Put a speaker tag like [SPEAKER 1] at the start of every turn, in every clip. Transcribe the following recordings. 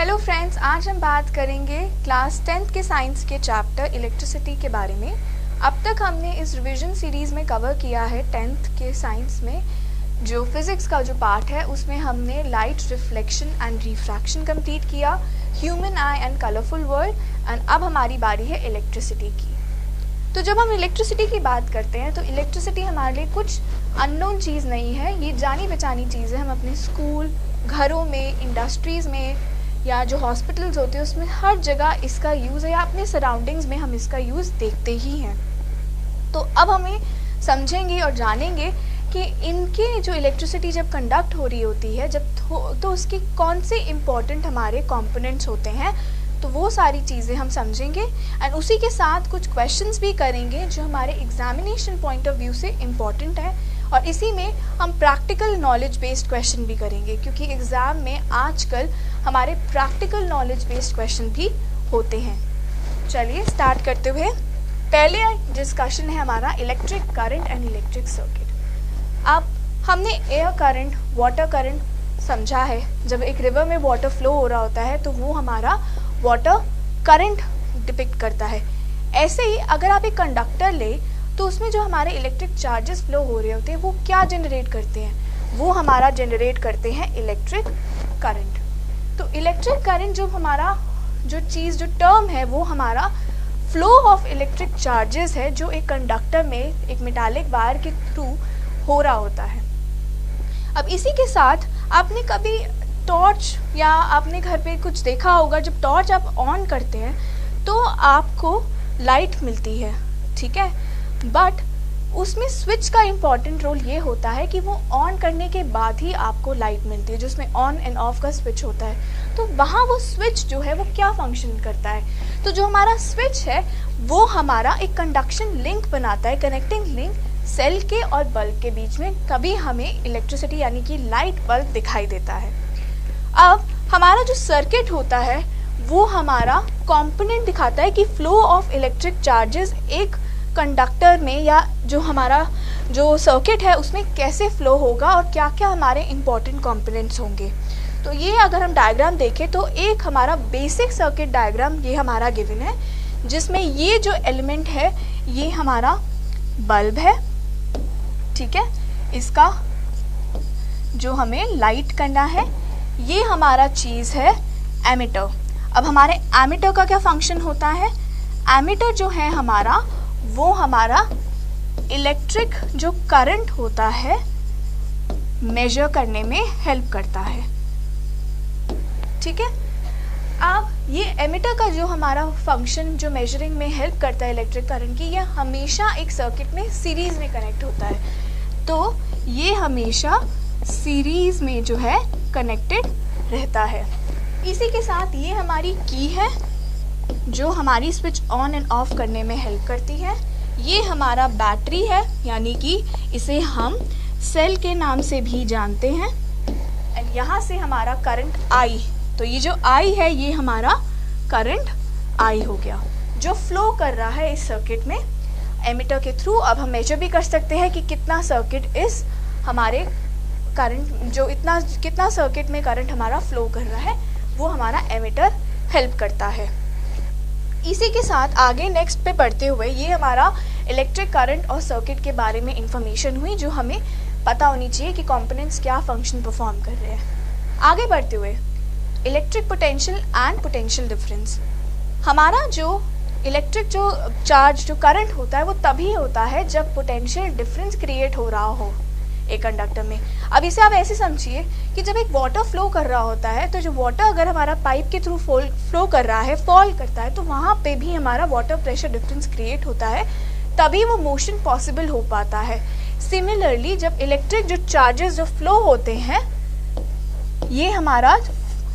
[SPEAKER 1] Hello friends, आज हम बात करेंगे क्लास 10th के साइंस के चैप्टर इलेक्ट्रिसिटी के बारे में। अब तक हमने इस रिवीजन सीरीज़ में कवर किया है 10th के साइंस में जो फिज़िक्स का जो पार्ट है उसमें हमने light reflection and refraction complete किया, human eye and colourful world, and अब हमारी बारी है इलेक्ट्रिसिटी की। तो जब हम इलेक्ट्रिसिटी की बात करते हैं तो इलेक्ट्रिसिटी हमारे लिए कुछ अननोन चीज़ नहीं है, ये जानी पहचानी चीज़ है। हम अपने स्कूल, घरों में, इंडस्ट्रीज़ में या जो हॉस्पिटल्स होते हैं उसमें हर जगह इसका यूज़ है, या अपने सराउंडिंग्स में हम इसका यूज़ देखते ही हैं। तो अब हमें समझेंगे और जानेंगे कि इनके जो इलेक्ट्रिसिटी जब कंडक्ट हो रही होती है तो उसकी कौन से इम्पॉर्टेंट हमारे कंपोनेंट्स होते हैं, तो वो सारी चीज़ें हम समझेंगे एंड उसी के साथ कुछ क्वेश्चंस भी करेंगे जो हमारे एग्जामिनेशन पॉइंट ऑफ व्यू से इम्पॉर्टेंट है, और इसी में हम प्रैक्टिकल नॉलेज बेस्ड क्वेश्चन भी करेंगे क्योंकि एग्ज़ाम में आजकल हमारे प्रैक्टिकल नॉलेज बेस्ड क्वेश्चन भी होते हैं। चलिए स्टार्ट करते हुए पहले डिस्कशन है हमारा electric current and electric circuit. अब हमने एयर करंट, वाटर करंट समझा है। जब एक रिवर में वाटर फ्लो हो रहा होता है तो वो हमारा वाटर करंट डिपिक्ट करता है। ऐसे ही अगर आप एक कंडक्टर ले तो उसमें जो हमारे इलेक्ट्रिक चार्जेस फ्लो हो रहे होते हैं वो क्या जनरेट करते हैं, वो हमारा जनरेट करते हैं इलेक्ट्रिक करंट। तो इलेक्ट्रिक करंट जो हमारा जो टर्म है वो हमारा फ्लो ऑफ इलेक्ट्रिक चार्जेस है जो एक कंडक्टर में एक मेटालिक वायर के थ्रू हो रहा होता है। अब इसी के साथ आपने कभी टॉर्च या आपने घर पे कुछ देखा होगा, जब टॉर्च आप ऑन करते हैं तो आपको लाइट मिलती है, ठीक है, बट उसमें स्विच का इम्पॉर्टेंट रोल ये होता है कि वो ऑन करने के बाद ही आपको लाइट मिलती है, जिसमें ऑन एंड ऑफ का स्विच होता है। तो वहाँ वो स्विच जो है वो क्या फंक्शन करता है, तो जो हमारा स्विच है वो हमारा एक कंडक्शन लिंक बनाता है, कनेक्टिंग लिंक सेल के और बल्ब के बीच में, तभी हमें इलेक्ट्रिसिटी यानी कि लाइट बल्ब दिखाई देता है। अब हमारा जो सर्किट होता है वो हमारा कंपोनेंट दिखाता है कि फ्लो ऑफ इलेक्ट्रिक चार्जेस एक कंडक्टर में या जो हमारा जो सर्किट है उसमें कैसे फ्लो होगा और क्या क्या हमारे इम्पॉर्टेंट कंपोनेंट्स होंगे। तो ये अगर हम डायग्राम देखें तो एक हमारा बेसिक सर्किट डायग्राम ये हमारा गिवन है, जिसमें ये जो एलिमेंट है ये हमारा बल्ब है, ठीक है, इसका जो हमें लाइट करना है, ये हमारा चीज़ है एमीटर। अब हमारे एमीटर का क्या फंक्शन होता है, एमीटर जो है हमारा वो हमारा इलेक्ट्रिक जो करंट होता है मेजर करने में हेल्प करता है, ठीक है। अब ये एमीटर का जो हमारा फंक्शन जो मेजरिंग में हेल्प करता है इलेक्ट्रिक करंट की, ये हमेशा एक सर्किट में सीरीज में कनेक्ट होता है, तो ये हमेशा सीरीज में जो है कनेक्टेड रहता है। इसी के साथ ये हमारी की है जो हमारी स्विच ऑन एंड ऑफ करने में हेल्प करती है। ये हमारा बैटरी है, यानी कि इसे हम सेल के नाम से भी जानते हैं, एंड यहाँ से हमारा करंट आई, तो ये जो आई है ये हमारा करंट आई हो गया जो फ्लो कर रहा है इस सर्किट में एमीटर के थ्रू। अब हम मेजर भी कर सकते हैं कि कितना सर्किट इस हमारे करंट जो कितना सर्किट में करंट हमारा फ्लो कर रहा है, वो हमारा एमीटर हेल्प करता है। इसी के साथ आगे नेक्स्ट पे बढ़ते हुए ये हमारा इलेक्ट्रिक करंट और सर्किट के बारे में इंफॉर्मेशन हुई जो हमें पता होनी चाहिए कि कंपोनेंट्स क्या फंक्शन परफॉर्म कर रहे हैं। आगे बढ़ते हुए electric potential and potential difference. हमारा जो इलेक्ट्रिक जो चार्ज जो करंट होता है वो तभी होता है जब पोटेंशियल डिफरेंस क्रिएट हो रहा हो एक कंडक्टर में। अब इसे आप ऐसे समझिए कि जब एक वाटर फ्लो कर रहा होता है तो जो वाटर अगर हमारा पाइप के थ्रू फ्लो कर रहा है, फॉल करता है, तो वहाँ पे भी हमारा वाटर प्रेशर डिफरेंस क्रिएट होता है, तभी वो मोशन पॉसिबल हो पाता है। सिमिलरली जब इलेक्ट्रिक जो चार्जेस जो फ्लो होते हैं ये हमारा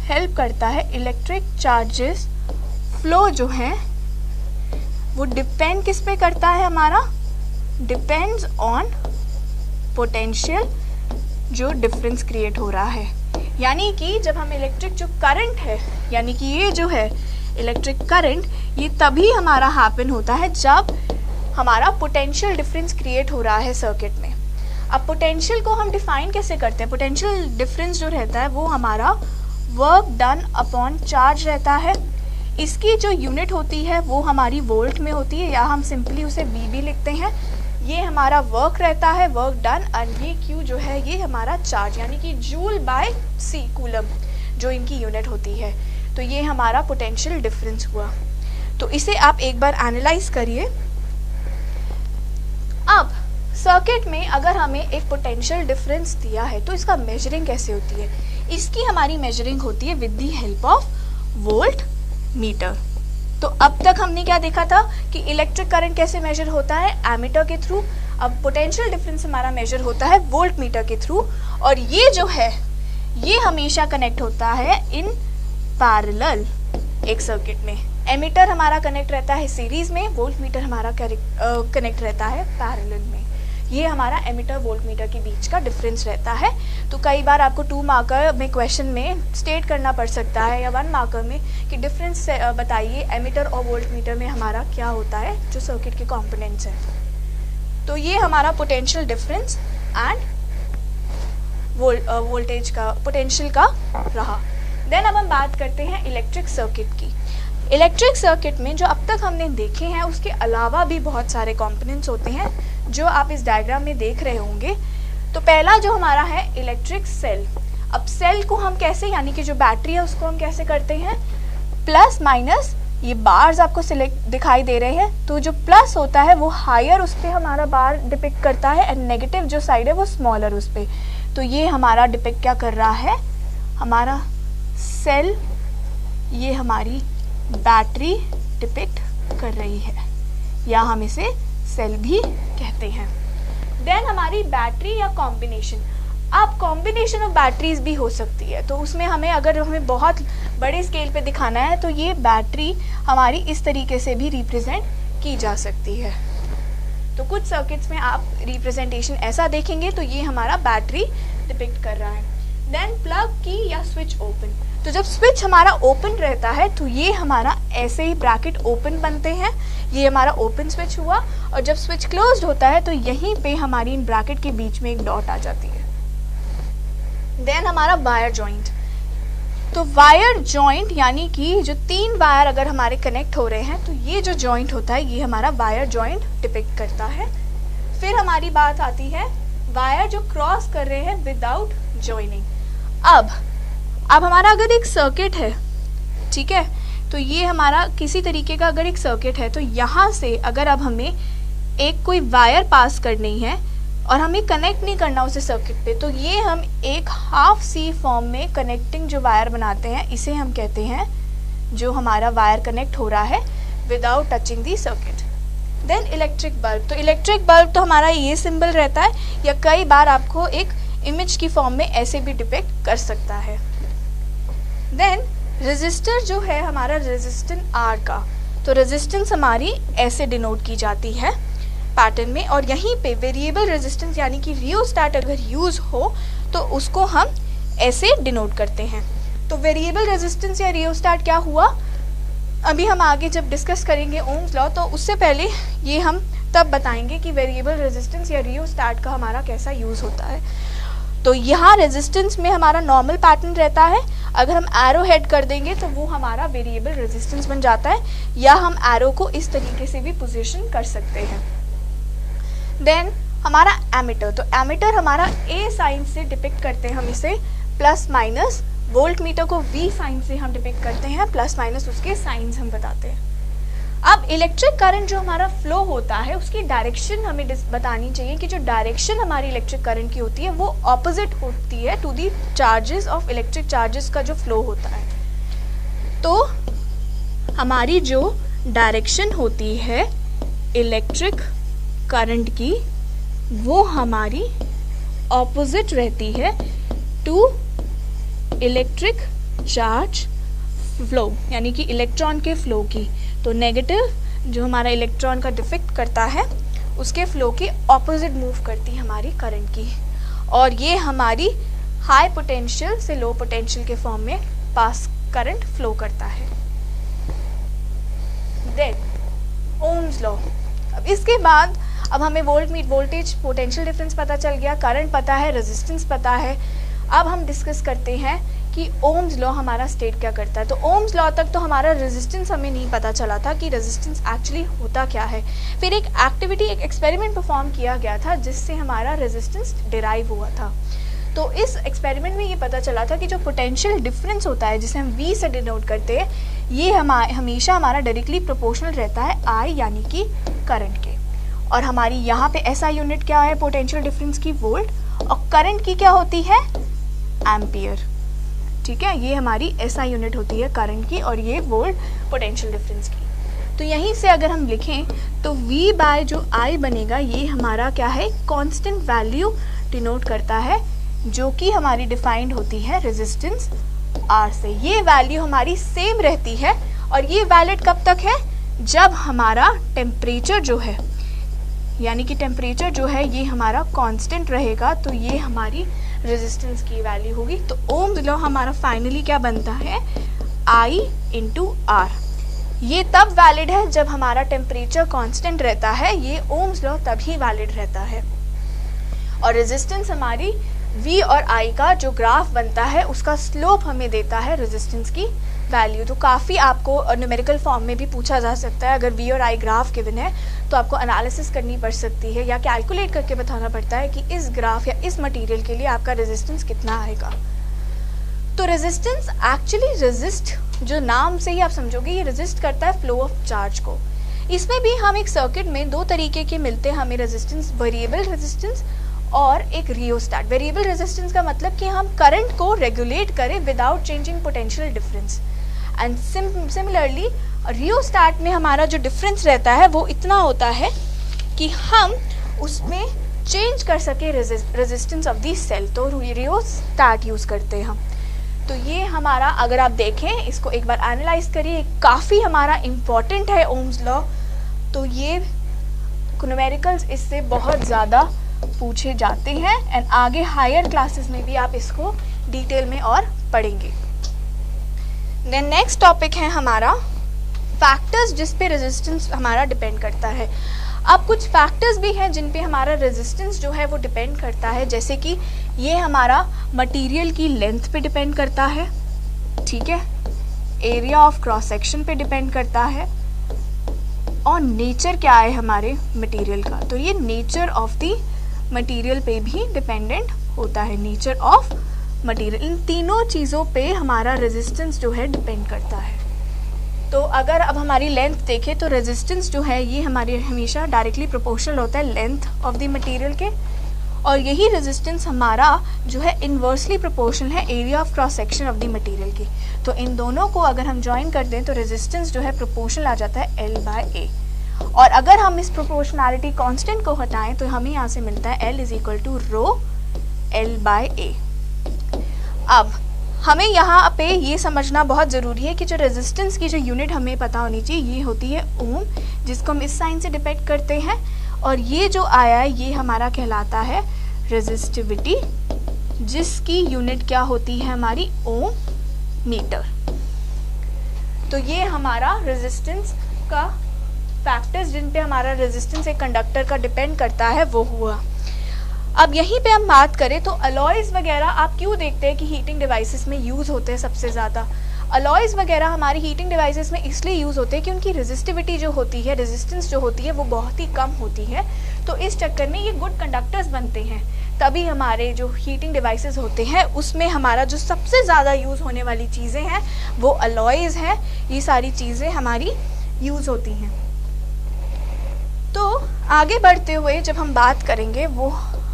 [SPEAKER 1] हेल्प करता है, इलेक्ट्रिक चार्जेस फ्लो जो है वो डिपेंड किस पे करता है, हमारा डिपेंड्स ऑन पोटेंशियल जो डिफरेंस क्रिएट हो रहा है। यानी कि जब हम इलेक्ट्रिक जो करंट है, यानी कि ये जो है इलेक्ट्रिक करंट, ये तभी हमारा हैपन होता है जब हमारा पोटेंशियल डिफरेंस क्रिएट हो रहा है सर्किट में। अब पोटेंशियल को हम डिफाइन कैसे करते हैं, पोटेंशियल डिफरेंस जो रहता है वो हमारा वर्क डन अपॉन चार्ज रहता है। इसकी जो यूनिट होती है वो हमारी वोल्ट में होती है, या हम सिंपली उसे VB लिखते हैं। ये हमारा वर्क रहता है, वर्क डन, और ये Q जो है ये हमारा चार्ज यानी कि जूल बाय C कूलम जो इनकी यूनिट होती है। तो ये हमारा पोटेंशियल डिफरेंस हुआ। तो इसे आप एक बार एनालाइज करिए। अब सर्किट में अगर हमें एक पोटेंशियल डिफरेंस दिया है तो इसका मेजरिंग कैसे होती है? इसकी हमारी मेजरिंग होती है with the help of volt meter. तो अब तक हमने क्या देखा था कि इलेक्ट्रिक करंट कैसे मेजर होता है? एमीटर के थ्रू। अब पोटेंशियल डिफरेंस हमारा मेजर होता है वोल्ट मीटर के थ्रू, और ये जो है ये हमेशा कनेक्ट होता है इन पैरेलल एक सर्किट में। एमीटर हमारा कनेक्ट रहता है सीरीज में, वोल्ट मीटर हमारा कनेक्ट रहता है पैरेलल में। ये हमारा एमीटर वोल्ट मीटर के बीच का डिफरेंस रहता है। तो कई बार आपको 2 मार्कर में क्वेश्चन में स्टेट करना पड़ सकता है या 1 मार्कर में कि डिफरेंस बताइए एमीटर और वोल्ट मीटर में हमारा क्या होता है जो सर्किट के कंपोनेंट्स हैं। तो ये हमारा पोटेंशियल डिफरेंस एंड वोल्टेज का पोटेंशियल का रहा। देन अब हम बात करते हैं इलेक्ट्रिक सर्किट की। इलेक्ट्रिक सर्किट में जो अब तक हमने देखे हैं उसके अलावा भी बहुत सारे कंपोनेंट्स होते हैं जो आप इस डायग्राम में देख रहे होंगे। तो पहला जो हमारा है इलेक्ट्रिक सेल। अब सेल को हम कैसे, यानी कि जो बैटरी है उसको हम कैसे करते हैं? प्लस माइनस, ये बार्स आपको सिलेक्ट दिखाई दे रहे हैं, तो जो प्लस होता है वो हायर उस पर हमारा बार डिपिक्ट करता है एंड नेगेटिव जो साइड है वो स्मॉलर उस पर। तो ये हमारा डिपिक्ट क्या कर रहा है? हमारा सेल, ये हमारी बैटरी डिपिक्ट कर रही है, या हम इसे सेल भी कहते हैं। देन हमारी बैटरी या कॉम्बिनेशन। अब कॉम्बिनेशन ऑफ बैटरीज भी हो सकती है, तो उसमें अगर हमें बहुत बड़े स्केल पे दिखाना है तो ये बैटरी हमारी इस तरीके से भी रिप्रेजेंट की जा सकती है। तो कुछ सर्किट्स में आप रिप्रेजेंटेशन ऐसा देखेंगे तो ये हमारा बैटरी डिपिक्ट कर रहा है। देन प्लग की या स्विच ओपन। तो जब स्विच हमारा ओपन रहता है तो ये हमारा ऐसे ही ब्रैकेट ओपन बनते हैं, ये हमारा ओपन स्विच हुआ, और जब स्विच क्लोज्ड होता है तो यहीं पे हमारी इन ब्रैकेट के बीच में एक डॉट आ जाती है। देन हमारा वायर जॉइंट। तो वायर जॉइंट यानी कि जो 3 वायर अगर हमारे कनेक्ट हो रहे हैं तो ये जो जॉइंट होता है ये हमारा वायर जॉइंट डिपिक्ट करता है। फिर हमारी बात आती है वायर जो क्रॉस कर रहे हैं विदाउट जॉइनिंग। अब हमारा अगर एक सर्किट है, ठीक है, तो ये हमारा किसी तरीके का अगर एक सर्किट है तो यहाँ से अगर अब हमें एक कोई वायर पास करनी है और हमें कनेक्ट नहीं करना उसे सर्किट पे, तो ये हम एक हाफ सी फॉर्म में कनेक्टिंग जो वायर बनाते हैं इसे हम कहते हैं जो हमारा वायर कनेक्ट हो रहा है without touching the circuit. Then electric bulb. तो इलेक्ट्रिक बल्ब तो हमारा ये सिंबल रहता है, या कई बार आपको एक इमेज की फॉर्म में ऐसे भी डिपिक्ट कर सकता है। देन रेजिस्टर जो है हमारा रेजिस्टेंस R का, तो रेजिस्टेंस हमारी ऐसे डिनोट की जाती है पैटर्न में, और यहीं पे वेरिएबल रेजिस्टेंस यानी कि रियोस्टैट अगर यूज हो तो उसको हम ऐसे डिनोट करते हैं। तो वेरिएबल रेजिस्टेंस या रियोस्टैट क्या हुआ अभी हम आगे जब डिस्कस करेंगे ओम्स लॉ, तो उससे पहले ये हम तब बताएंगे कि वेरिएबल रेजिस्टेंस या रियोस्टैट का हमारा कैसा यूज होता है। तो यहाँ रेजिस्टेंस में हमारा नॉर्मल पैटर्न रहता है, अगर हम एरो हेड कर देंगे तो वो हमारा वेरिएबल रेजिस्टेंस बन जाता है, या हम एरो को इस तरीके से भी पोजीशन कर सकते हैं। देन हमारा एमीटर। तो एमीटर हमारा ए साइन से डिपिक्ट करते हैं हम इसे, प्लस माइनस। वोल्ट मीटर को वी साइन से हम डिपिक्ट करते हैं, प्लस माइनस उसके साइंस हम बताते हैं। अब इलेक्ट्रिक करंट जो हमारा फ्लो होता है उसकी डायरेक्शन हमें बतानी चाहिए कि जो डायरेक्शन हमारी इलेक्ट्रिक करंट की होती है वो ऑपोजिट होती है to the charges of electric charges का जो फ्लो होता है। तो हमारी जो डायरेक्शन होती है इलेक्ट्रिक करंट की वो हमारी ऑपोजिट रहती है टू इलेक्ट्रिक चार्ज फ्लो, यानी कि इलेक्ट्रॉन के फ्लो की। तो नेगेटिव जो हमारा इलेक्ट्रॉन का डिफेक्ट करता है उसके फ्लो के ऑपोजिट मूव करती है हमारी करंट की, और ये हमारी हाई पोटेंशियल से लो पोटेंशियल के फॉर्म में पास करंट फ्लो करता है। Then Ohm's law. अब इसके बाद अब हमें वोल्टेज पोटेंशियल डिफरेंस पता चल गया, करंट पता है, रेजिस्टेंस पता है। अब हम डिस्कस करते हैं कि ओम्स लॉ हमारा स्टेट क्या करता है। तो ओम्स लॉ तक तो हमारा रेजिस्टेंस हमें नहीं पता चला था कि रेजिस्टेंस एक्चुअली होता क्या है। फिर एक एक्टिविटी, एक एक्सपेरिमेंट परफॉर्म किया गया था जिससे हमारा रेजिस्टेंस डिराइव हुआ था। तो इस एक्सपेरिमेंट में ये पता चला था कि जो पोटेंशियल डिफरेंस होता है जिसे हम V से डिनोट करते हैं, ये हमेशा हमारा डायरेक्टली प्रोपोर्शनल रहता है I यानी कि करंट के। और हमारी यहाँ पे SI यूनिट क्या है पोटेंशियल डिफरेंस की, वोल्ट, और करंट की क्या होती है, एम्पियर। ठीक है, ये हमारी SI यूनिट होती है करंट की और ये वोल्ट पोटेंशियल डिफरेंस की। तो यहीं से अगर हम लिखें तो V बाय जो I बनेगा ये हमारा क्या है, कांस्टेंट वैल्यू डिनोट करता है जो कि हमारी डिफाइंड होती है रेजिस्टेंस R से। ये वैल्यू हमारी सेम रहती है और ये वैलिड कब तक है, जब हमारा टेम्परेचर जो है, यानी कि टेम्परेचर जो है ये हमारा कांस्टेंट रहेगा, तो ये हमारी रेजिस्टेंस की वैल्यू होगी। तो ओम्स लॉ हमारा फाइनली क्या बनता है, I इंटू R। ये तब वैलिड है जब हमारा टेम्परेचर कांस्टेंट रहता है, ये ओम्स लॉ तभी वैलिड रहता है। और रेजिस्टेंस हमारी V और I का जो ग्राफ बनता है उसका स्लोप हमें देता है रेजिस्टेंस की वैल्यू। तो काफ़ी आपको न्यूमेरिकल फॉर्म में भी पूछा जा सकता है, अगर V और I ग्राफ गिवन है तो आपको एनालिसिस करनी पड़ सकती है या कैलकुलेट करके बताना पड़ता है कि इस ग्राफ या इस मटेरियल के लिए आपका रेजिस्टेंस कितना आएगा। तो रेजिस्टेंस एक्चुअली रेजिस्ट, जो नाम से ही आप समझोगे ये रेजिस्ट करता है फ्लो ऑफ चार्ज को। इसमें भी हम एक सर्किट में दो तरीके के मिलते हैं हमें रेजिस्टेंस, वेरिएबल रेजिस्टेंस और एक रियोस्टैट। वेरिएबल रेजिस्टेंस का मतलब कि हम करंट को रेगुलेट करें without changing potential difference. And similarly rheostat में हमारा जो डिफरेंस रहता है वो इतना होता है कि हम उसमें चेंज कर सके रेजिस्टेंस ऑफ दी सेल, तो रियोस्टैट यूज़ करते हैं हम। तो ये हमारा, अगर आप देखें इसको एक बार एनालाइज करिए, काफ़ी हमारा इम्पॉर्टेंट है ओम्स लॉ। तो ये न्यूमेरिकल्स इससे बहुत ज़्यादा पूछे जाते हैं एंड आगे हायर क्लासेस में भी आप इसको डिटेल में और पढ़ेंगे। देन नेक्स्ट टॉपिक है हमारा फैक्टर्स जिस पे रेजिस्टेंस हमारा डिपेंड करता है। अब कुछ फैक्टर्स भी हैं जिन पे हमारा रेजिस्टेंस जो है वो डिपेंड करता है, जैसे कि ये हमारा मटेरियल की लेंथ पे डिपेंड करता है, ठीक है, एरिया ऑफ क्रॉस सेक्शन पे डिपेंड करता है, और नेचर क्या है हमारे मटेरियल का, तो ये नेचर ऑफ दी मटेरियल पे भी डिपेंडेंट होता है, नेचर ऑफ मटेरियल। इन तीनों चीज़ों पे हमारा रेजिस्टेंस जो है डिपेंड करता है। तो अगर अब हमारी लेंथ देखें तो रेजिस्टेंस जो है ये हमारे हमेशा डायरेक्टली प्रोपोर्शनल होता है लेंथ ऑफ द मटेरियल के, और यही रेजिस्टेंस हमारा जो है इन्वर्सली प्रोपोर्शनल है area of cross section of the material की। तो इन दोनों को अगर हम ज्वाइन कर दें तो रेजिस्टेंस जो है प्रोपोर्शनल आ जाता है L/A। और अगर हम इस प्रोपोर्शनैलिटी कांस्टेंट को हटाएं तो हमें यहाँ से मिलता है L = रो L/A। अब हमें यहाँ पे ये समझना बहुत ज़रूरी है कि जो रेजिस्टेंस की जो यूनिट हमें पता होनी चाहिए ये होती है ओम, जिसको हम इस साइन से डिपेक्ट करते हैं, और ये जो आया है ये हमारा कहलाता है रेजिस्टिविटी, जिसकी यूनिट क्या होती है हमारी ओम मीटर। तो ये हमारा रेजिस्टेंस का फैक्टर्स जिन पे हमारा रेजिस्टेंस एक कंडक्टर का डिपेंड करता है वो हुआ। अब यहीं पे हम बात करें तो अलॉयज़ वगैरह आप क्यों देखते हैं कि हीटिंग डिवाइसेस में यूज़ होते हैं सबसे ज़्यादा। अलॉयज़ वगैरह हमारी हीटिंग डिवाइसेस में इसलिए यूज़ होते हैं कि उनकी रेजिस्टिविटी जो होती है, रेजिस्टेंस जो होती है वो बहुत ही कम होती है, तो इस चक्कर में ये गुड कंडक्टर्स बनते हैं। तभी हमारे जो हीटिंग डिवाइसेस होते हैं उसमें हमारा जो सबसे ज़्यादा यूज़ होने वाली चीज़ें हैं वो अलॉयज़ हैं, ये सारी चीज़ें हमारी यूज़ होती हैं। तो आगे बढ़ते हुए जब हम बात करेंगे वो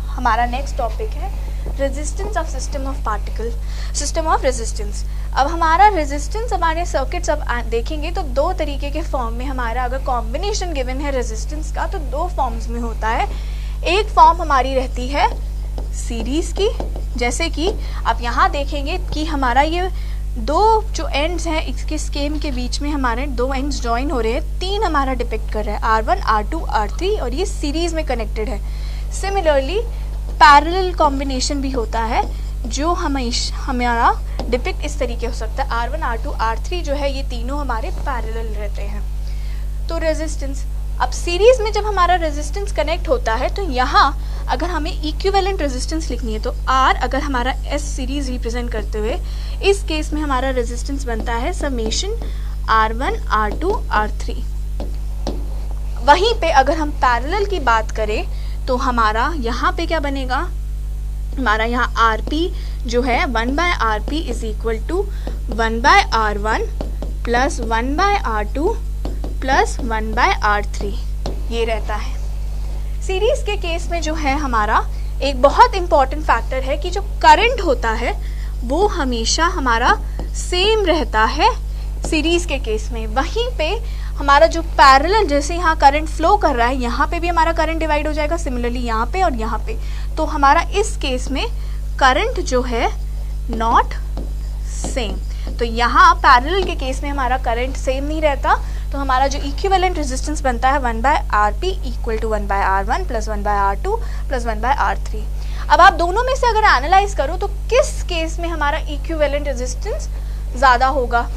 [SPEAKER 1] हमारा नेक्स्ट टॉपिक है resistance of system of particle, system of resistance. अब हमारा रेजिस्टेंस हमारे सर्किट्स अब देखेंगे तो दो तरीके के फॉर्म में हमारा अगर कॉम्बिनेशन गिवन है रेजिस्टेंस का तो दो फॉर्म्स में होता है। एक फॉर्म हमारी रहती है सीरीज की, जैसे कि आप यहाँ देखेंगे कि हमारा ये दो जो एंड्स हैं इसके स्केम के बीच में हमारे दो एंड्स ज्वाइन हो रहे हैं, तीन हमारा डिपिक्ट कर रहा है R1, R2, R3 और ये सीरीज में कनेक्टेड है। सिमिलरली पैरेलल कॉम्बिनेशन भी होता है जो हमारा डिपिक्ट इस तरीके हो सकता है, R1, R2, R3 जो है ये तीनों हमारे पैरेलल रहते हैं। तो रेजिस्टेंस, अब सीरीज में जब हमारा रेजिस्टेंस कनेक्ट होता है तो यहाँ अगर हमें इक्विवेलेंट रेजिस्टेंस लिखनी है तो R अगर हमारा S सीरीज रिप्रेजेंट करते हुए, इस केस में हमारा रेजिस्टेंस बनता है समेशन R1 R2 R3। वहीं पे अगर हम पैरेलल की बात करें तो हमारा यहाँ पे क्या बनेगा, हमारा यहाँ RP जो है 1/RP is equal to 1/R1 plus 1/R2 plus 1/R3 ये रहता है। सीरीज के केस में जो है हमारा एक बहुत इंपॉर्टेंट फैक्टर है कि जो करंट होता है वो हमेशा हमारा सेम रहता है सीरीज के केस में। वहीं पे हमारा जो पैरेलल, जैसे यहाँ करंट फ्लो कर रहा है, यहाँ पे भी हमारा करंट डिवाइड हो जाएगा, सिमिलरली यहाँ पे और यहाँ पे। तो हमारा इस केस में करंट जो है नॉट सेम। तो यहाँ पैरेलल के केस में हमारा करंट सेम नहीं रहता, तो हमारा जो इक्विवेलेंट रेजिस्टेंस बनता है 1/RP equal to 1/R1 plus 1/R2 plus 1/R3। अब आप दोनों में से अगर एनालाइज करो तो किस केस में हमारा इक्विवेलेंट रेजिस्टेंस ज़्यादा होगा,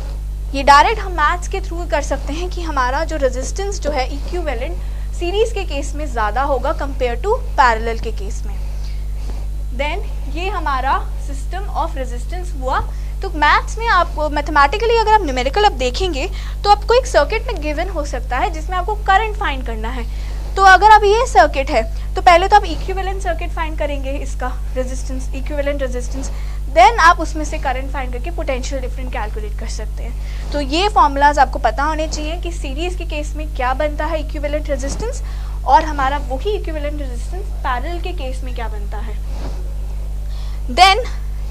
[SPEAKER 1] ये डायरेक्ट हम मैथ्स के थ्रू कर सकते हैं कि हमारा जो रेजिस्टेंस जो है इक्विवेलेंट सीरीज के केस में ज़्यादा होगा कंपेयर टू पैरेलल के केस में। देन ये हमारा सिस्टम ऑफ रेजिस्टेंस हुआ। तो मैथ्स में आप मैथमेटिकली अगर आप न्यूमेरिकल अब देखेंगे तो आपको एक सर्किट में गिवन हो सकता है जिसमें आपको करंट फाइंड करना है। तो अगर अब ये सर्किट है तो पहले तो आप इक्विवेलेंट सर्किट फाइंड करेंगे, इसका रेजिस्टेंस, इक्विवेलेंट रेजिस्टेंस, देन आप उसमें से करंट फाइंड करके पोटेंशियल डिफरेंस कैलकुलेट कर सकते हैं। तो ये फॉर्मूलाज आपको पता होने चाहिए कि सीरीज के केस में क्या बनता है इक्विवेलेंट रेजिस्टेंस, और हमारा वही इक्विवेलेंट रेजिस्टेंस पैरेलल के केस में क्या बनता है। देन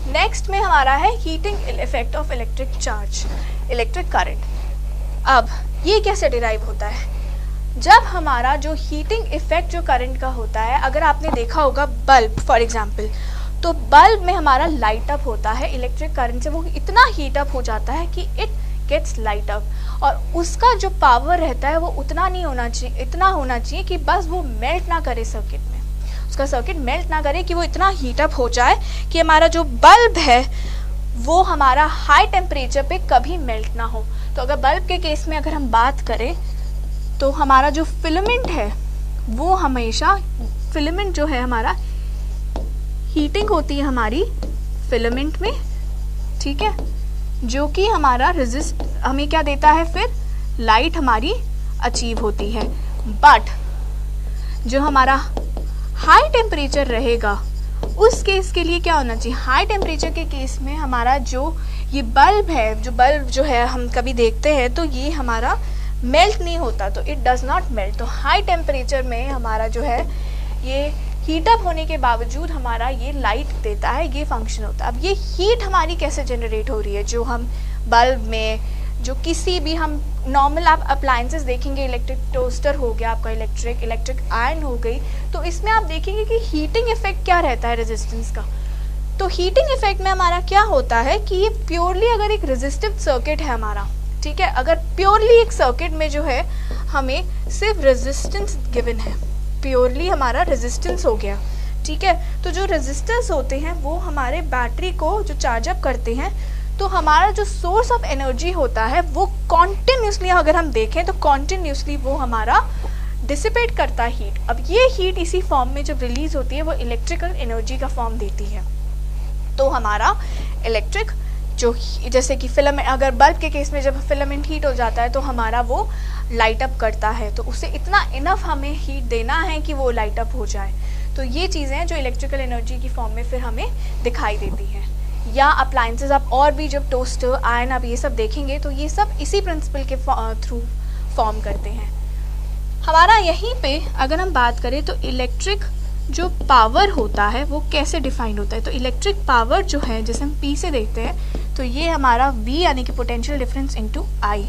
[SPEAKER 1] नेक्स्ट में हमारा है heating effect of electric charge, electric current. अब ये कैसे डिराइव होता है, जब हमारा जो हीटिंग इफेक्ट जो करंट का होता है, अगर आपने देखा होगा बल्ब फॉर एग्जांपल, तो बल्ब में हमारा लाइट अप होता है इलेक्ट्रिक करंट से, वो इतना हीट अप हो जाता है कि इट गेट्स लाइट अप, और उसका जो पावर रहता है वो उतना नहीं होना चाहिए, इतना होना चाहिए कि बस वो मेल्ट ना करे सर्किट में, उसका सर्किट मेल्ट ना करे, कि वो इतना हीट अप हो जाए कि हमारा जो बल्ब है वो हमारा हाई टेम्परेचर पे कभी मेल्ट ना हो। तो अगर बल्ब के केस में अगर हम बात करें तो हमारा जो फिलामेंट है वो हमेशा, फिलामेंट जो है हमारा हीटिंग होती है हमारी फिलामेंट में, ठीक है, जो कि हमारा रेजिस्ट हमें क्या देता है, फिर लाइट हमारी अचीव होती है। बट जो हमारा हाई टेम्परेचर रहेगा उस केस के लिए क्या होना चाहिए, हाई टेम्परेचर के केस में हमारा जो ये बल्ब है, जो बल्ब जो है हम कभी देखते हैं तो ये हमारा मेल्ट नहीं होता, तो इट डज नॉट मेल्ट। तो हाई टेम्परेचर में हमारा जो है ये हीटअप होने के बावजूद हमारा ये लाइट देता है, ये फंक्शन होता है। अब ये हीट हमारी कैसे जनरेट हो रही है, जो हम बल्ब में, जो किसी भी हम नॉर्मल आप अप्लायंसेस देखेंगे, इलेक्ट्रिक टोस्टर हो गया आपका, इलेक्ट्रिक आयरन हो गई, तो इसमें आप देखेंगे कि हीटिंग इफेक्ट क्या रहता है रेजिस्टेंस का। तो हीटिंग इफेक्ट में हमारा क्या होता है कि ये प्योरली अगर एक रेजिस्टिव सर्किट है हमारा, ठीक है, अगर प्योरली एक सर्किट में जो है हमें सिर्फ रेजिस्टेंस गिवन है, प्योरली हमारा रेजिस्टेंस हो गया, ठीक है, तो जो रेजिस्टेंस होते हैं वो हमारे बैटरी को जो चार्ज अप करते हैं, तो हमारा जो सोर्स ऑफ एनर्जी होता है वो कॉन्टिन्यूसली, अगर हम देखें तो कॉन्टिन्यूसली वो हमारा डिसिपेट करता है हीट। अब ये हीट इसी फॉर्म में जब रिलीज होती है वो इलेक्ट्रिकल एनर्जी का फॉर्म देती है। तो हमारा इलेक्ट्रिक जो, जैसे कि फिलामेंट, अगर बल्ब के केस में जब फिलामेंट हीट हो जाता है तो हमारा वो लाइट अप करता है, तो उसे इतना इनफ हमें हीट देना है कि वो लाइट अप हो जाए। तो ये चीज़ें हैं जो इलेक्ट्रिकल एनर्जी की फॉर्म में फिर हमें दिखाई देती हैं। या अप्लायंसेस आप और भी जब टोस्टर, आयरन, आप ये सब देखेंगे तो ये सब इसी प्रिंसिपल के थ्रू फॉर्म करते हैं। हमारा यहीं पे अगर हम बात करें तो इलेक्ट्रिक जो पावर होता है वो कैसे डिफाइंड होता है, तो इलेक्ट्रिक पावर जो है जैसे हम P से देखते हैं तो ये हमारा V यानी कि पोटेंशियल डिफरेंस इनटू I।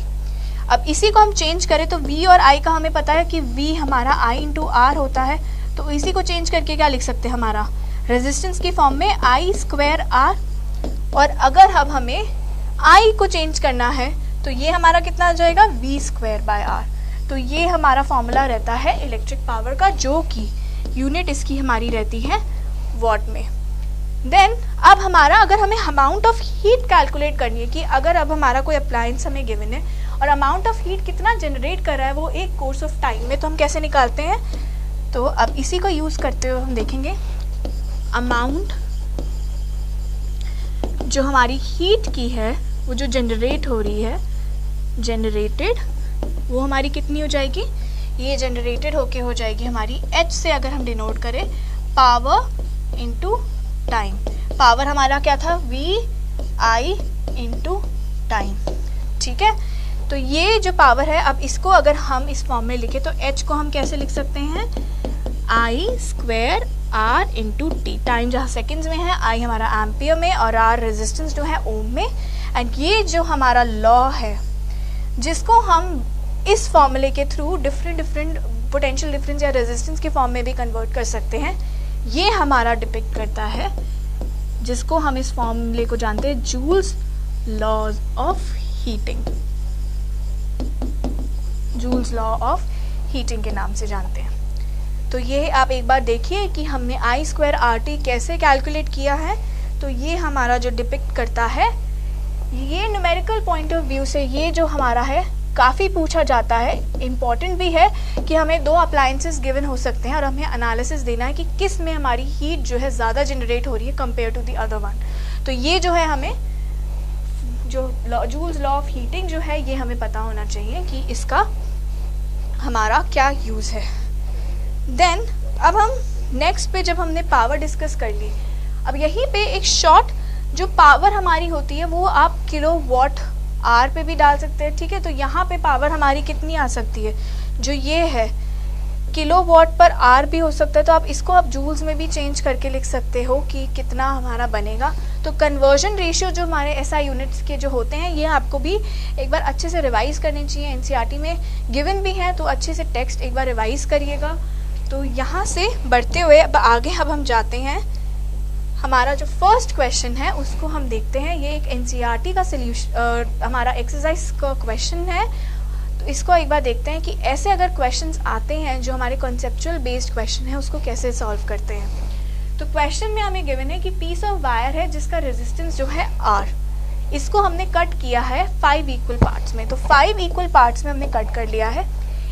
[SPEAKER 1] अब इसी को हम चेंज करें तो V और I का हमें पता है कि V हमारा I इंटू R होता है, तो इसी को चेंज करके क्या लिख सकते हैं, हमारा रेजिस्टेंस की फॉर्म में I स्क्वायर R। और अगर अब हमें I को चेंज करना है तो ये हमारा कितना आ जाएगा, V स्क्वायर बाय R। तो ये हमारा फॉर्मूला रहता है इलेक्ट्रिक पावर का, जो कि यूनिट इसकी हमारी रहती है वॉट में। देन अब हमारा, अगर हमें अमाउंट ऑफ हीट कैलकुलेट करनी है कि अगर अब हमारा कोई अप्लायंस हमें गिवन है और अमाउंट ऑफ हीट कितना जनरेट कर रहा है वो एक कोर्स ऑफ टाइम में, तो हम कैसे निकालते हैं, तो अब इसी को यूज़ करते हुए हम देखेंगे अमाउंट जो हमारी हीट की है वो जो जनरेट हो रही है, जनरेटेड, वो हमारी कितनी हो जाएगी, ये जनरेटेड होके हो जाएगी हमारी H से अगर हम डिनोट करें पावर इनटू टाइम। पावर हमारा क्या था, VI इनटू टाइम, ठीक है। तो ये जो पावर है, अब इसको अगर हम इस फॉर्म में लिखें तो H को हम कैसे लिख सकते हैं, I square R into T. Time जहाँ सेकेंड्स में है, I हमारा एम्पियर में और R रेजिस्टेंस जो है ओम में। एंड ये जो हमारा लॉ है जिसको हम इस फॉर्मूले के थ्रू डिफरेंट पोटेंशियल डिफरेंस या रेजिस्टेंस के फॉर्म में भी कन्वर्ट कर सकते हैं, ये हमारा डिपिक्ट करता है, जिसको हम इस फॉर्मूले को जानते हैं Joule's laws of heating, Joule's law of heating के नाम से जानते हैं। तो ये आप एक बार देखिए कि हमने I स्क्वायर RT कैसे कैलकुलेट किया है। तो ये हमारा जो डिपिक्ट करता है, ये न्यूमेरिकल पॉइंट ऑफ व्यू से ये जो हमारा है काफ़ी पूछा जाता है, इम्पॉर्टेंट भी है कि हमें दो अप्लायंसेस गिवन हो सकते हैं और हमें एनालिसिस देना है कि किस में हमारी हीट जो है ज़्यादा जनरेट हो रही है compare to the other one. तो ये जो है हमें जो जूल्स लॉ ऑफ हीटिंग जो है ये हमें पता होना चाहिए कि इसका हमारा क्या यूज़ है। देन अब हम नेक्स्ट पे जब हमने पावर डिस्कस कर ली, अब यहीं पे एक शॉर्ट जो पावर हमारी होती है वो आप किलो वॉट आर पे भी डाल सकते हैं, ठीक है। तो यहाँ पे पावर हमारी कितनी आ सकती है, जो ये है किलो वॉट पर आर भी हो सकता है, तो आप इसको आप जूल्स में भी चेंज करके लिख सकते हो कि कितना हमारा बनेगा। तो कन्वर्जन रेशियो जो हमारे एसआई यूनिट्स के जो होते हैं ये आपको भी एक बार अच्छे से रिवाइज करनी चाहिए, एनसीईआरटी में गिवन भी है, तो अच्छे से टेक्स्ट एक बार रिवाइज करिएगा। तो यहाँ से बढ़ते हुए अब आगे अब हम जाते हैं, हमारा जो फर्स्ट क्वेश्चन है उसको हम देखते हैं। ये एक एनसीईआरटी का सोल्यूशन हमारा एक्सरसाइज का क्वेश्चन है। तो इसको एक बार देखते हैं कि ऐसे अगर क्वेश्चंस आते हैं जो हमारे कॉन्सेप्चुअल बेस्ड क्वेश्चन है उसको कैसे सॉल्व करते हैं। तो क्वेश्चन में हमें गिवन है कि पीस ऑफ वायर है जिसका रेजिस्टेंस जो है R, इसको हमने कट किया है 5 इक्वल पार्ट्स में। तो 5 इक्वल पार्ट्स में हमने कट कर लिया है।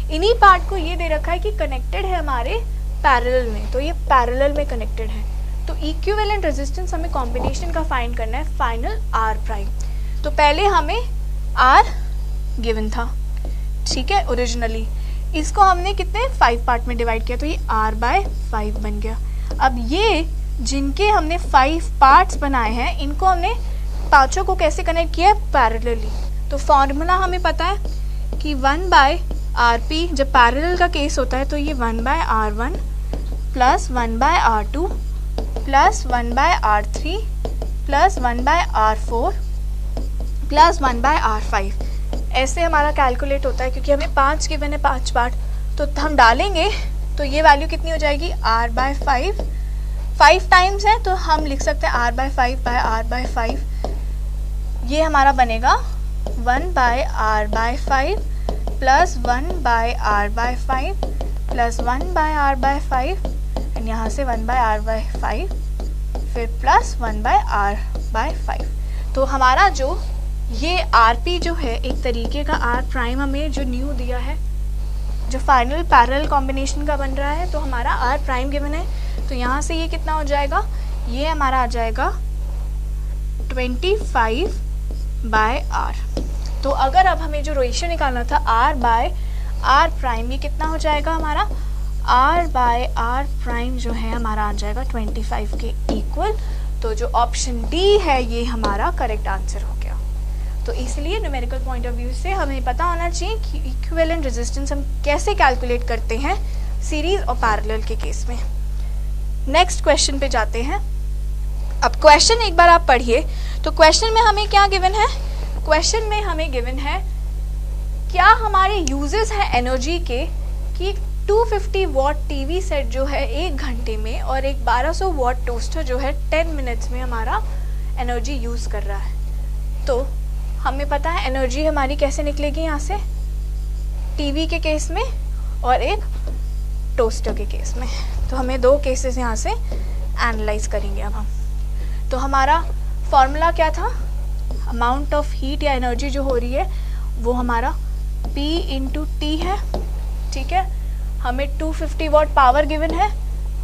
[SPEAKER 1] इन्हीं पार्ट को ये दे रखा है कि कनेक्टेड है हमारे पैरेलल में, तो ये पैरेलल में कनेक्टेड है। तो इक्विवेलेंट रेजिस्टेंस हमें कॉम्बिनेशन का फाइंड करना है फाइनल R प्राइम। तो पहले हमें R गिवन था, ठीक है, ओरिजिनली इसको हमने कितने 5 पार्ट में डिवाइड किया, तो ये R/5 बन गया। अब ये जिनके हमने 5 पार्ट्स बनाए हैं इनको हमने पांचों को कैसे कनेक्ट किया है, पैरेलली। तो फॉर्मूला हमें पता है कि 1/RP, जब पैरेलल का केस होता है तो ये 1/R1 plus 1/R2 plus 1/R3 plus 1/R4 plus 1/R5, ऐसे हमारा कैलकुलेट होता है। क्योंकि हमें 5 गिवन है, 5 पार्ट, तो हम डालेंगे तो ये वैल्यू कितनी हो जाएगी, R/5, 5 टाइम्स है तो हम लिख सकते हैं R/5/R/5, ये हमारा बनेगा 1/R/5 plus 1/R/5 plus 1/R/5 and यहाँ से 1/R/5 फिर प्लस 1/R/5। तो हमारा जो ये RP जो है एक तरीके का R प्राइम हमें जो न्यू दिया है, जो फाइनल पैरेलल कॉम्बिनेशन का बन रहा है, तो हमारा R प्राइम गिवन है। तो यहाँ से ये कितना हो जाएगा, ये हमारा आ जाएगा 25/R। तो अगर अब हमें जो रेशियो निकालना था R/R प्राइम, ये कितना हो जाएगा हमारा, R/R प्राइम जो है हमारा आ जाएगा 25 के इक्वल। तो जो ऑप्शन डी है ये हमारा करेक्ट आंसर हो गया। तो इसलिए न्यूमेरिकल पॉइंट ऑफ व्यू से हमें पता होना चाहिए कि इक्विवेलेंट रेजिस्टेंस हम कैसे कैलकुलेट करते हैं सीरीज और पैरेलल के केस में। नेक्स्ट क्वेश्चन पे जाते हैं। अब क्वेश्चन एक बार आप पढ़िए। तो क्वेश्चन में हमें क्या गिवन है, क्वेश्चन में हमें गिवन है क्या हमारे यूजेस हैं एनर्जी के कि 250 वॉट टीवी सेट जो है 1 घंटे में और एक 1200 वॉट टोस्टर जो है 10 मिनट्स में हमारा एनर्जी यूज़ कर रहा है। तो हमें पता है एनर्जी हमारी कैसे निकलेगी यहाँ से, टीवी के केस में और एक टोस्टर के केस में। तो हमें 2 केसेस यहाँ से एनालाइज करेंगे अब हम। तो हमारा फॉर्मूला क्या था, अमाउंट ऑफ हीट या एनर्जी जो हो रही है वो हमारा P × T है, ठीक है। हमें 250 वॉट पावर गिवन है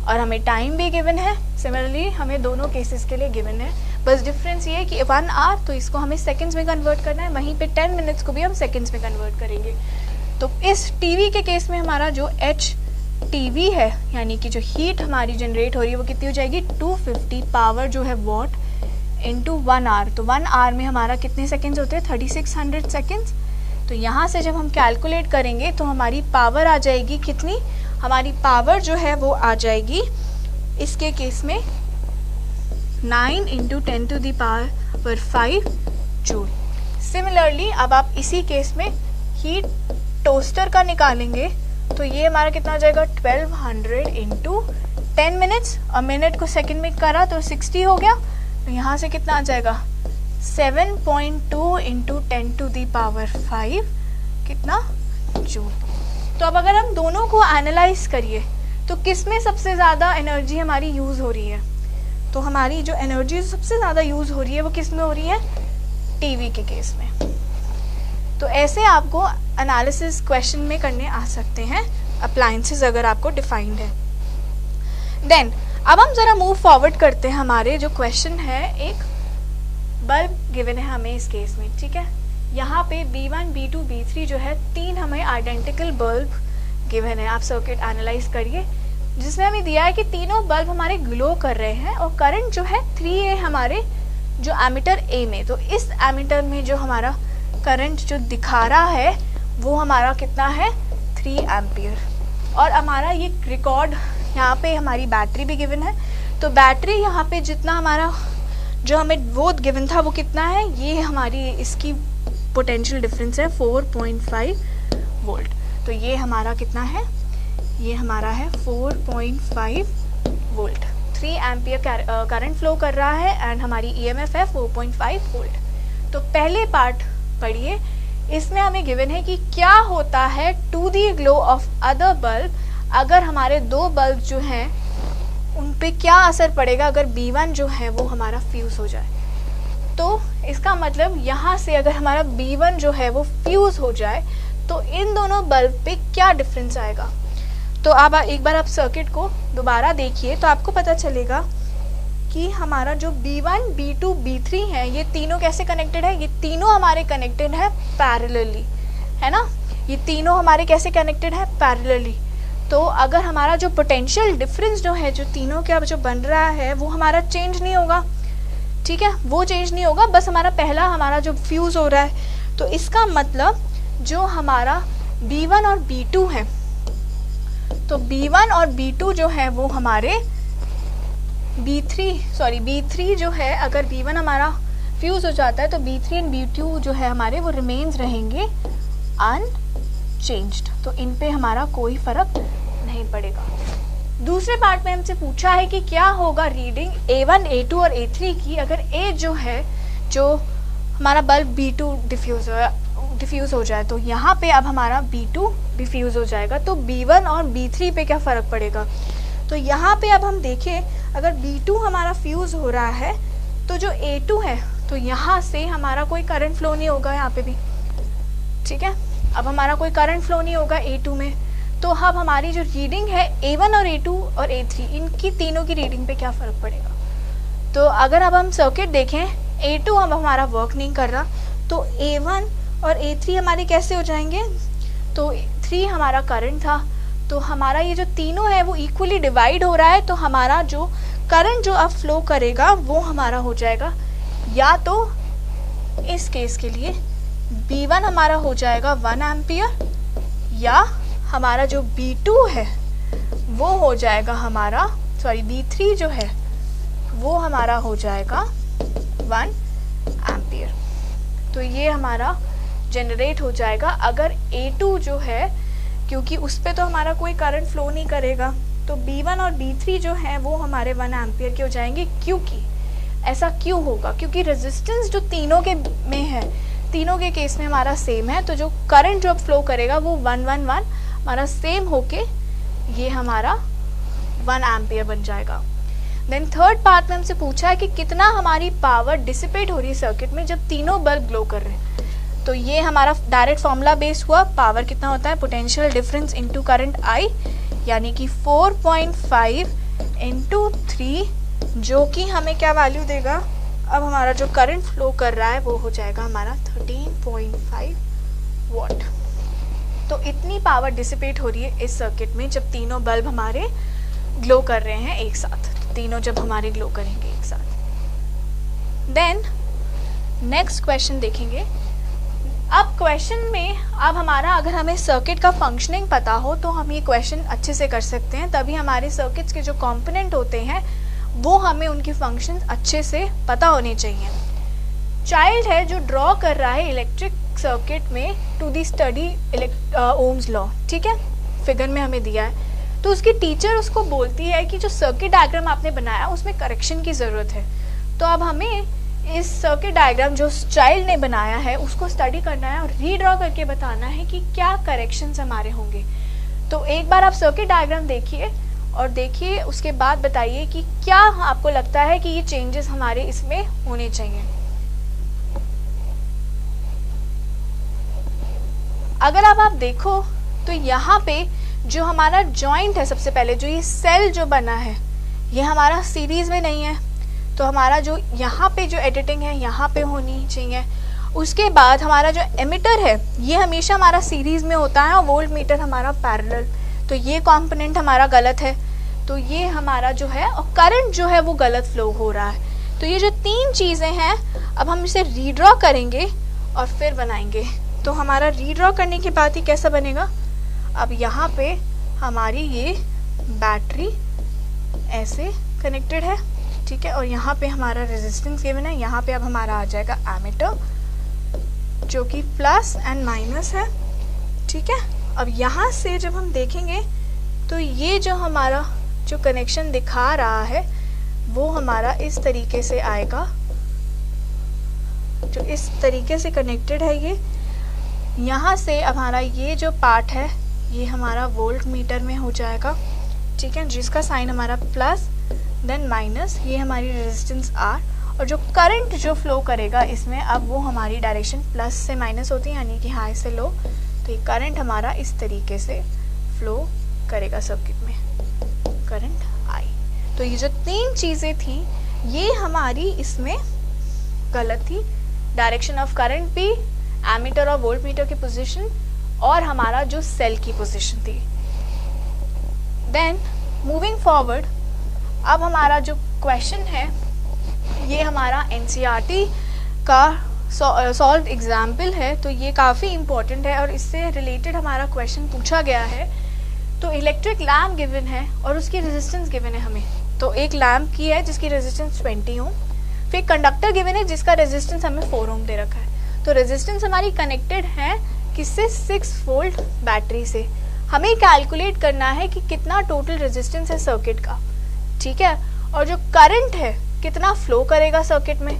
[SPEAKER 1] और हमें टाइम भी गिवन है। सिमिलरली हमें दोनों केसेस के लिए गिवन है, बस डिफरेंस ये है कि 1 आवर तो इसको हमें सेकंड्स में कन्वर्ट करना है, वहीं पे 10 मिनट्स को भी हम सेकंड्स में कन्वर्ट करेंगे। तो इस टीवी के केस में हमारा जो एच टीवी है, यानी कि जो हीट हमारी जनरेट हो रही है वो कितनी हो जाएगी 250 पावर जो है वॉट इंटू 1 आवर। तो 1 आवर में हमारा कितने सेकेंड्स होते हैं 3600 सेकेंड्स। तो यहाँ से जब हम कैलकुलेट करेंगे तो हमारी पावर आ जाएगी कितनी, हमारी पावर जो है वो आ जाएगी इसके केस में 9 into 10 to the power 5 joule. Similarly अब आप इसी केस में हीट टोस्टर का निकालेंगे तो ये हमारा कितना हो जाएगा 1200 इंटू 10 मिनट्स, और मिनट को सेकंड में करा तो 60 हो गया। तो यहाँ से कितना आ जाएगा 7.2 इंटू 10 टू दी पावर 5 कितना जूल। तो अब अगर हम दोनों को एनालाइज करिए तो किस में सबसे ज़्यादा एनर्जी हमारी यूज़ हो रही है, तो हमारी जो एनर्जी सबसे ज़्यादा यूज़ हो रही है वो किस में हो रही है, टीवी के केस में। तो ऐसे आपको एनालिसिस क्वेश्चन में करने आ सकते हैं अप्लायंसेस अगर आपको डिफाइंड है। देन अब हम ज़रा मूव फॉरवर्ड करते हैं। हमारे जो क्वेश्चन है एक बल्ब गिवन है हमें इस केस में, ठीक है। यहाँ पे B1, B2, B3 जो है 3 हमें आइडेंटिकल बल्ब गिवन है। आप सर्किट एनालाइज करिए जिसमें हमें दिया है कि तीनों बल्ब हमारे ग्लो कर रहे हैं और करंट जो है 3 है हमारे जो एमीटर A में। तो इस एमीटर में जो हमारा करंट जो दिखा रहा है वो हमारा कितना है 3 एम्पियर। और हमारा ये रिकॉर्ड यहाँ पे हमारी बैटरी भी गिवन है। तो बैटरी यहाँ पे जितना हमारा जो हमें वो गिवन था वो कितना है, ये हमारी इसकी पोटेंशियल डिफरेंस है 4.5 वोल्ट। तो ये हमारा कितना है, ये हमारा है 4.5 वोल्ट, 3 एम्पियर करंट फ्लो कर रहा है एंड हमारी ईएमएफ है 4.5 वोल्ट। तो पहले पार्ट पढ़िए, इसमें हमें गिवन है कि क्या होता है to the glow of other bulb अगर हमारे 2 बल्ब जो हैं उन पे क्या असर पड़ेगा अगर B1 जो है वो हमारा फ्यूज़ हो जाए। तो इसका मतलब यहाँ से अगर हमारा B1 जो है वो फ्यूज़ हो जाए तो इन दोनों बल्ब पे क्या डिफरेंस आएगा। तो अब एक बार आप सर्किट को दोबारा देखिए तो आपको पता चलेगा कि हमारा जो B1, B2, B3 है ये तीनों कैसे कनेक्टेड है, ये तीनों हमारे कनेक्टेड है पैरेलली, है ना। ये तीनों हमारे कैसे कनेक्टेड है पैरेलली। तो अगर हमारा जो पोटेंशियल डिफरेंस जो है जो तीनों का जो बन रहा है वो हमारा चेंज नहीं होगा, ठीक है, वो चेंज नहीं होगा, बस हमारा पहला हमारा जो फ्यूज़ हो रहा है। तो इसका मतलब जो हमारा B1 और B2 है, तो B1 और B2 जो है वो हमारे B3 जो है, अगर B1 हमारा फ्यूज़ हो जाता है तो B3 एंड B2 जो है हमारे वो रिमेन्स रहेंगे अनचेंज्ड। तो इन पे हमारा कोई फ़र्क नहीं पड़ेगा। दूसरे पार्ट में हमसे पूछा है कि क्या होगा रीडिंग A1, A2 और A3 की अगर A जो है जो हमारा बल्ब B2 डिफ्यूज़ हो जाए। तो यहाँ पे अब हमारा B2 डिफ्यूज़ हो जाएगा तो B1 और B3 पे क्या फ़र्क पड़ेगा। तो यहाँ पे अब हम देखें अगर B2 हमारा फ्यूज़ हो रहा है तो जो A2 है तो यहाँ से हमारा कोई करंट फ्लो नहीं होगा यहाँ पे भी, ठीक है। अब हमारा कोई करंट फ्लो नहीं होगा A2 में। तो अब हमारी जो रीडिंग है A1 और A2 और A3 इनकी तीनों की रीडिंग पे क्या फ़र्क पड़ेगा। तो अगर अब हम सर्किट देखें A2 अब हमारा वर्क नहीं कर रहा तो A1 और A3 हमारे कैसे हो जाएंगे। तो 3 हमारा करंट था तो हमारा ये जो तीनों है वो इक्वली डिवाइड हो रहा है। तो हमारा जो करंट जो अब फ्लो करेगा वो हमारा हो जाएगा या तो इस केस के लिए B1 हमारा हो जाएगा 1 एम्पियर या हमारा जो B2 है वो हो जाएगा हमारा B3 जो है वो हमारा हो जाएगा 1 एम्पियर। तो ये हमारा जनरेट हो जाएगा अगर A2 जो है, क्योंकि उस पर तो हमारा कोई करंट फ्लो नहीं करेगा तो B1 और B3 जो हैं वो हमारे 1 एम्पियर के हो जाएंगे। क्योंकि ऐसा क्यों होगा, क्योंकि रेजिस्टेंस जो तीनों के में है, तीनों के केस में हमारा सेम है। तो जो करंट जो फ्लो करेगा वो 111 हमारा सेम होके ये हमारा 1 एम्पियर बन जाएगा। देन थर्ड पार्ट में हमसे पूछा है कि कितना हमारी पावर डिसिपेट हो रही है सर्किट में जब तीनों बल्ब ग्लो कर रहे हैं। तो ये हमारा डायरेक्ट फॉर्मूला बेस हुआ, पावर कितना होता है potential difference into current I, यानी कि 4.5 इंटू 3, जो कि हमें क्या वैल्यू देगा, अब हमारा जो करंट फ्लो कर रहा है वो हो जाएगा हमारा 13.5 वॉट। तो इतनी पावर डिसिपेट हो रही है इस सर्किट में जब तीनों बल्ब हमारे ग्लो कर रहे हैं एक साथ, तीनों जब हमारे ग्लो करेंगे एक साथ। देन नेक्स्ट क्वेश्चन देखेंगे। अब क्वेश्चन में अब हमारा अगर हमें सर्किट का फंक्शनिंग पता हो तो हम ये क्वेश्चन अच्छे से कर सकते हैं, तभी हमारे सर्किट्स के जो कंपोनेंट होते हैं वो हमें उनकी फंक्शंस अच्छे से पता होने चाहिए। चाइल्ड है जो ड्रॉ कर रहा है इलेक्ट्रिक सर्किट में to the study Ohm's law, ठीक है, फिगर में हमें दिया है। तो उसकी टीचर उसको बोलती है कि जो सर्किट डायग्राम आपने बनाया उसमें करेक्शन की ज़रूरत है। तो अब हमें इस सर्किट डायग्राम जो चाइल्ड ने बनाया है उसको स्टडी करना है और रीड्रॉ करके बताना है कि क्या करेक्शंस हमारे होंगे। तो एक बार आप सर्किट डायग्राम देखिए और देखिए उसके बाद बताइए कि क्या आपको लगता है कि ये चेंजेस हमारे इसमें होने चाहिए। अगर आप देखो तो यहाँ पे जो हमारा जॉइंट है, सबसे पहले जो ये सेल जो बना है ये हमारा सीरीज में नहीं है, तो हमारा जो यहाँ पे जो एडिटिंग है यहाँ पे होनी चाहिए। उसके बाद हमारा जो एमिटर है ये हमेशा हमारा सीरीज में होता है और वोल्ट मीटर हमारा पैरेलल, तो ये कंपोनेंट हमारा गलत है, तो ये हमारा जो है और करंट जो है वो गलत फ्लो हो रहा है। तो ये जो तीन चीज़ें हैं अब हम इसे रीड्रॉ करेंगे और फिर बनाएंगे। तो हमारा रीड्रॉ करने के बाद ही कैसा बनेगा, अब यहाँ पे हमारी ये बैटरी ऐसे कनेक्टेड है, ठीक है, और यहाँ पे हमारा रेजिस्टेंस गिवन है, यहाँ पे अब हमारा आ जाएगा एमीटर जो कि प्लस एंड माइनस है, ठीक है। अब यहाँ से जब हम देखेंगे तो ये जो हमारा जो कनेक्शन दिखा रहा है वो हमारा इस तरीके से आएगा, जो इस तरीके से कनेक्टेड है ये। यहाँ से अब हमारा ये जो पार्ट है ये हमारा वोल्ट मीटर में हो जाएगा, ठीक है, जिसका साइन हमारा प्लस देन माइनस, ये हमारी रेजिस्टेंस R, और जो करंट जो फ्लो करेगा इसमें अब वो हमारी डायरेक्शन प्लस से माइनस होती है, यानी कि हाई से लो। तो ये करंट हमारा इस तरीके से फ्लो करेगा सर्किट में, करंट I। तो ये जो तीन चीज़ें थी ये हमारी इसमें गलत थी, डायरेक्शन ऑफ करंट भी, एमीटर और वोल्ट मीटर की पोजीशन और हमारा जो सेल की पोजीशन थी। देन मूविंग फॉरवर्ड, अब हमारा जो क्वेश्चन है ये हमारा NCERT का सॉल्व एग्जाम्पल है, तो ये काफ़ी इम्पोर्टेंट है और इससे रिलेटेड हमारा क्वेश्चन पूछा गया है। तो इलेक्ट्रिक लैम्प गिवन है और उसकी रेजिस्टेंस गिवन है हमें, तो एक लैम्प की है जिसकी रेजिस्टेंस 20 ओम, फिर कंडक्टर गिवन है जिसका रेजिस्टेंस हमें 4 ओम दे रखा है। तो रेजिस्टेंस हमारी कनेक्टेड है किससे, 6 वोल्ट बैटरी से। हमें कैलकुलेट करना है कि कितना टोटल रेजिस्टेंस है सर्किट का, ठीक है, और जो करंट है कितना फ्लो करेगा सर्किट में,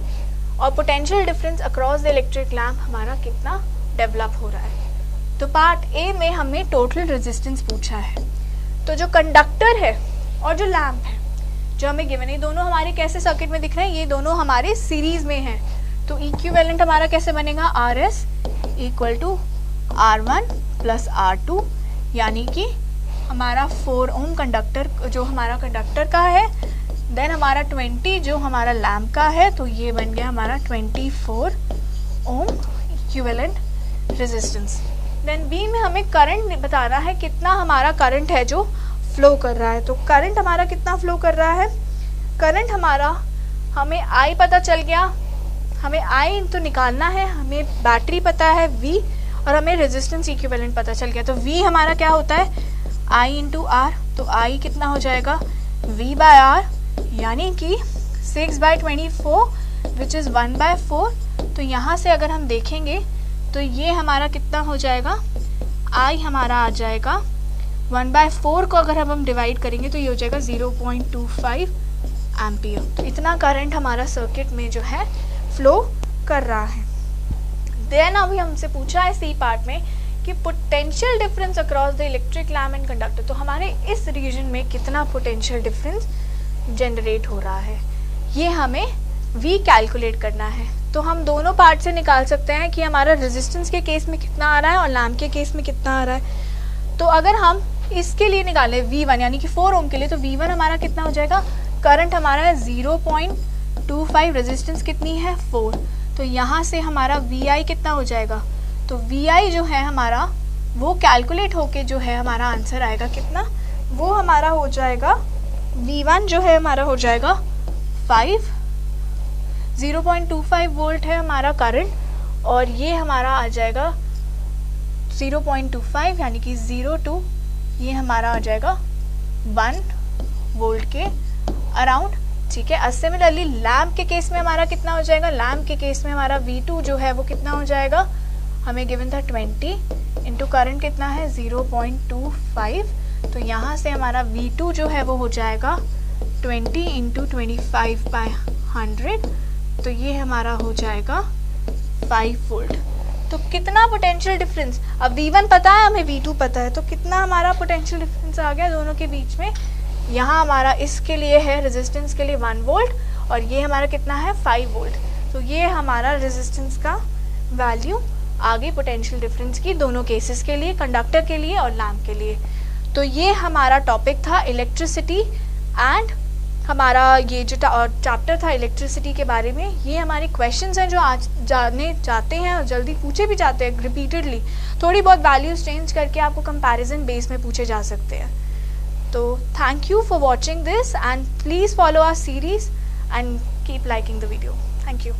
[SPEAKER 1] और potential difference across the electric lamp हमारा कितना डेवलप हो रहा है। तो पार्ट ए में हमें टोटल रेजिस्टेंस पूछा है। तो जो कंडक्टर है और जो लैम्प है जो हमें गिवन है, दोनों हमारे कैसे सर्किट में दिख रहे हैं, ये दोनों हमारे सीरीज में हैं। तो इक्विवेलेंट हमारा कैसे बनेगा, RS equal to R1 plus R2, यानी कि हमारा 4 ओम कंडक्टर जो हमारा कंडक्टर का है, देन हमारा 20 जो हमारा लैम्प का है, तो ये बन गया हमारा 24 ओम इक्विवेलेंट रेजिस्टेंस। देन बी में हमें करंट बताना है, कितना हमारा करंट है जो फ्लो कर रहा है। तो करंट हमारा कितना फ्लो कर रहा है, करंट हमारा हमें I पता चल गया, हमें I तो निकालना है, हमें बैटरी पता है V, और हमें रेजिस्टेंस इक्विवेलेंट पता चल गया। तो V हमारा क्या होता है, I इंटू R, तो I कितना हो जाएगा V बाय R, यानी कि 6/24 विच इज़ 1/4। तो यहाँ से अगर हम देखेंगे तो ये हमारा कितना हो जाएगा, I हमारा आ जाएगा 1/4 को अगर हम डिवाइड करेंगे तो ये हो जाएगा 0.25 एम्पियर। तो इतना करंट हमारा सर्किट में जो है फ्लो कर रहा है। देन अभी हमसे पूछा है सी पार्ट में कि potential difference across the electric lamp and conductor, तो हमारे इस रीजन में कितना पोटेंशियल डिफरेंस जनरेट हो रहा है, ये हमें V कैलकुलेट करना है। तो हम दोनों पार्ट से निकाल सकते हैं कि हमारा रेजिस्टेंस के केस में कितना आ रहा है और लैम्प के केस में कितना आ रहा है। तो अगर हम इसके लिए निकालें V1 यानी कि 4 ओम के लिए, तो V1 हमारा कितना हो जाएगा, करंट हमारा है 0.25, रेजिस्टेंस कितनी है 4, तो यहाँ से हमारा VI कितना हो जाएगा, तो VI जो है हमारा वो कैलकुलेट होके जो है हमारा आंसर आएगा कितना, वो हमारा हो जाएगा V1 जो है हमारा हो जाएगा 0.25 वोल्ट है हमारा करंट, और ये हमारा आ जाएगा 0.25 यानी कि 0 ये हमारा आ जाएगा 1 वोल्ट के अराउंड, ठीक है। सिमिलरली लैम्प के केस में हमारा कितना हो जाएगा, लैम्प के केस में हमारा V2 जो है वो कितना हो जाएगा, हमें गिवन था 20 इंटू करंट कितना है 0.25, तो यहाँ से हमारा V2 जो है वो हो जाएगा 20 इंटू 25/100, तो ये हमारा हो जाएगा 5 वोल्ट। तो कितना पोटेंशियल डिफरेंस, अब V1 पता है हमें, V2 पता है, तो कितना हमारा पोटेंशियल डिफरेंस आ गया दोनों के बीच में। यहाँ हमारा इसके लिए है रेजिस्टेंस के लिए 1 वोल्ट और ये हमारा कितना है 5 वोल्ट, तो ये हमारा रेजिस्टेंस का वैल्यू आगे पोटेंशियल डिफरेंस की दोनों केसेस के लिए, कंडक्टर के लिए और लैम्प के लिए। तो ये हमारा टॉपिक था इलेक्ट्रिसिटी एंड हमारा ये जो चैप्टर था इलेक्ट्रिसिटी के बारे में। ये हमारे क्वेश्चंस हैं जो आज जाने जाते हैं और जल्दी पूछे भी जाते हैं रिपीटेडली, थोड़ी बहुत वैल्यूज चेंज करके आपको कंपैरिजन बेस में पूछे जा सकते हैं। तो thank you for watching this and please follow our series and keep liking the video. Thank you.